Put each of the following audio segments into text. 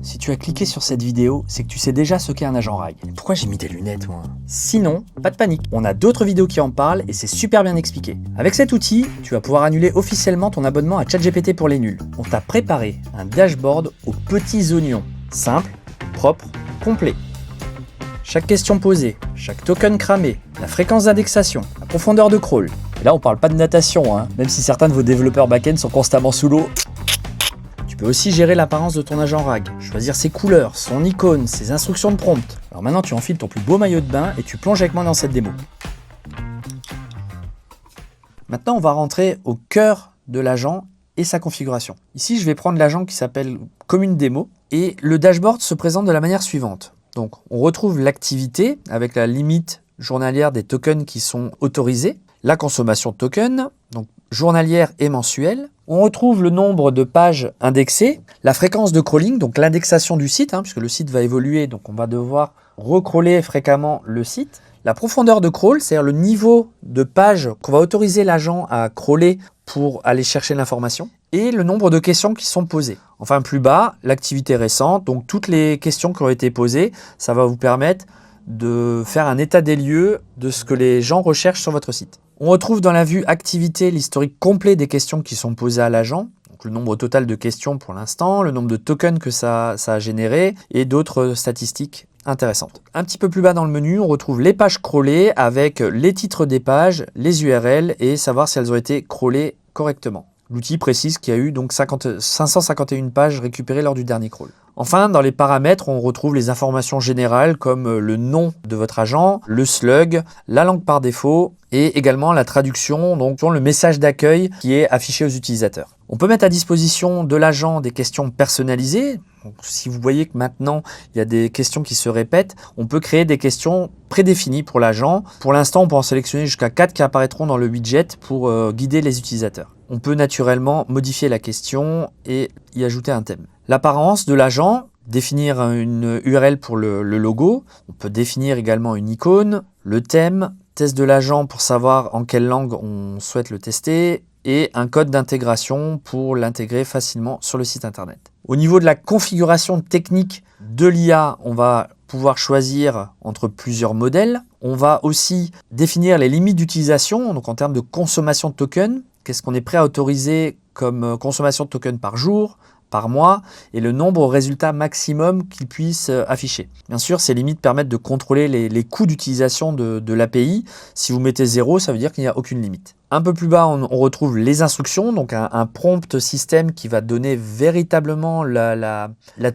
Si tu as cliqué sur cette vidéo, c'est que tu sais déjà ce qu'est un agent RAG. Pourquoi j'ai mis des lunettes, moi? Sinon, pas de panique. On a d'autres vidéos qui en parlent et c'est super bien expliqué. Avec cet outil, tu vas pouvoir annuler officiellement ton abonnement à ChatGPT pour les nuls. On t'a préparé un dashboard aux petits oignons. Simple, propre, complet. Chaque question posée, chaque token cramé, la fréquence d'indexation, la profondeur de crawl. Et là, on parle pas de natation, hein, même si certains de vos développeurs back-end sont constamment sous l'eau. Tu peux aussi gérer l'apparence de ton agent RAG, choisir ses couleurs, son icône, ses instructions de prompt. Alors maintenant, tu enfiles ton plus beau maillot de bain et tu plonges avec moi dans cette démo. Maintenant, on va rentrer au cœur de l'agent et sa configuration. Ici, je vais prendre l'agent qui s'appelle Commune Démo et le dashboard se présente de la manière suivante. Donc, on retrouve l'activité avec la limite journalière des tokens qui sont autorisés, la consommation de tokens, donc journalière et mensuelle. On retrouve le nombre de pages indexées, la fréquence de crawling, donc l'indexation du site, puisque le site va évoluer, donc on va devoir recrawler fréquemment le site. La profondeur de crawl, c'est-à-dire le niveau de pages qu'on va autoriser l'agent à crawler pour aller chercher l'information, et le nombre de questions qui sont posées. Enfin, plus bas, l'activité récente, donc toutes les questions qui ont été posées, ça va vous permettre de faire un état des lieux de ce que les gens recherchent sur votre site. On retrouve dans la vue activité l'historique complet des questions qui sont posées à l'agent, donc le nombre total de questions pour l'instant, le nombre de tokens que ça a généré et d'autres statistiques intéressantes. Un petit peu plus bas dans le menu, on retrouve les pages crawlées avec les titres des pages, les URL et savoir si elles ont été crawlées correctement. L'outil précise qu'il y a eu donc 551 pages récupérées lors du dernier crawl. Enfin, dans les paramètres, on retrouve les informations générales comme le nom de votre agent, le slug, la langue par défaut et également la traduction, donc le message d'accueil qui est affiché aux utilisateurs. On peut mettre à disposition de l'agent des questions personnalisées. Donc, si vous voyez que maintenant il y a des questions qui se répètent, on peut créer des questions prédéfinies pour l'agent. Pour l'instant, on peut en sélectionner jusqu'à 4 qui apparaîtront dans le widget pour guider les utilisateurs. On peut naturellement modifier la question et y ajouter un thème. L'apparence de l'agent, définir une URL pour le logo. On peut définir également une icône, le thème, test de l'agent pour savoir en quelle langue on souhaite le tester et un code d'intégration pour l'intégrer facilement sur le site internet. Au niveau de la configuration technique de l'IA, on va pouvoir choisir entre plusieurs modèles. On va aussi définir les limites d'utilisation, donc en termes de consommation de tokens. Qu'est-ce qu'on est prêt à autoriser comme consommation de tokens par jour, par mois, et le nombre de résultats maximum qu'il puisse afficher. Bien sûr, ces limites permettent de contrôler les coûts d'utilisation de l'API. Si vous mettez 0, ça veut dire qu'il n'y a aucune limite. Un peu plus bas, on retrouve les instructions, donc un prompt système qui va donner véritablement la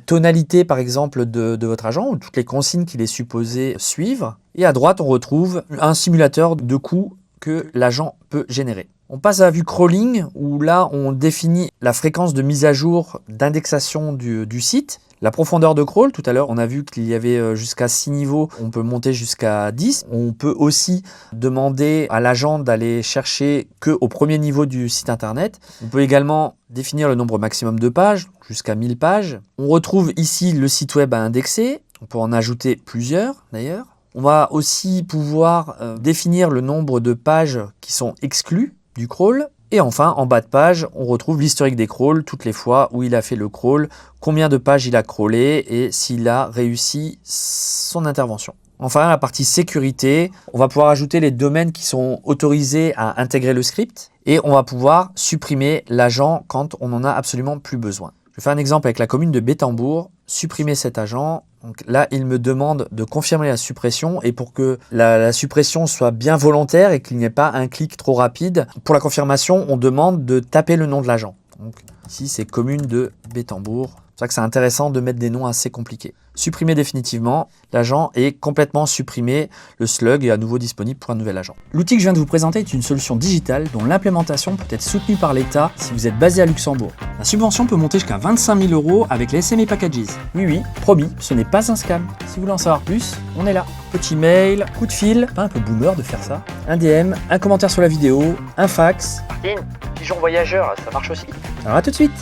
tonalité, par exemple, de votre agent, ou toutes les consignes qu'il est supposé suivre. Et à droite, on retrouve un simulateur de coûts que l'agent peut générer. On passe à la vue crawling, où là, on définit la fréquence de mise à jour d'indexation du site. La profondeur de crawl, tout à l'heure, on a vu qu'il y avait jusqu'à 6 niveaux, on peut monter jusqu'à 10. On peut aussi demander à l'agent d'aller chercher qu'au premier niveau du site internet. On peut également définir le nombre maximum de pages, jusqu'à 1000 pages. On retrouve ici le site web à indexer. On peut en ajouter plusieurs, d'ailleurs. On va aussi pouvoir définir le nombre de pages qui sont exclues du crawl. Et enfin, en bas de page, on retrouve l'historique des crawls, toutes les fois où il a fait le crawl, combien de pages il a crawlé et s'il a réussi son intervention. Enfin, la partie sécurité, on va pouvoir ajouter les domaines qui sont autorisés à intégrer le script et on va pouvoir supprimer l'agent quand on n'en a absolument plus besoin. Je fais un exemple avec la commune de Bétambourg, supprimer cet agent. Donc là, il me demande de confirmer la suppression et pour que la suppression soit bien volontaire et qu'il n'y ait pas un clic trop rapide, pour la confirmation, on demande de taper le nom de l'agent. Donc ici, c'est commune de Bétambourg. C'est pour ça que c'est intéressant de mettre des noms assez compliqués. Supprimer définitivement, l'agent est complètement supprimé, le slug est à nouveau disponible pour un nouvel agent. L'outil que je viens de vous présenter est une solution digitale dont l'implémentation peut être soutenue par l'État si vous êtes basé à Luxembourg. La subvention peut monter jusqu'à 25 000 € avec les SME Packages. Oui, promis, ce n'est pas un scam. Si vous voulez en savoir plus, on est là. Petit mail, coup de fil, pas un peu boomer de faire ça, un DM, un commentaire sur la vidéo, un fax. Martine, pigeon voyageur, ça marche aussi. Alors à tout de suite.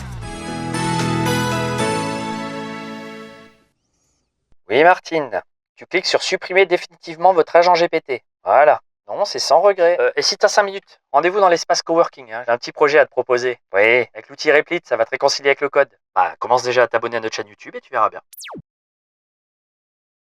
Oui Martine, tu cliques sur supprimer définitivement votre agent GPT. Voilà. Non, c'est sans regret. Et si t'as 5 minutes, rendez-vous dans l'espace coworking, hein. J'ai un petit projet à te proposer. Oui, avec l'outil Replit, ça va te réconcilier avec le code. Bah, commence déjà à t'abonner à notre chaîne YouTube et tu verras bien.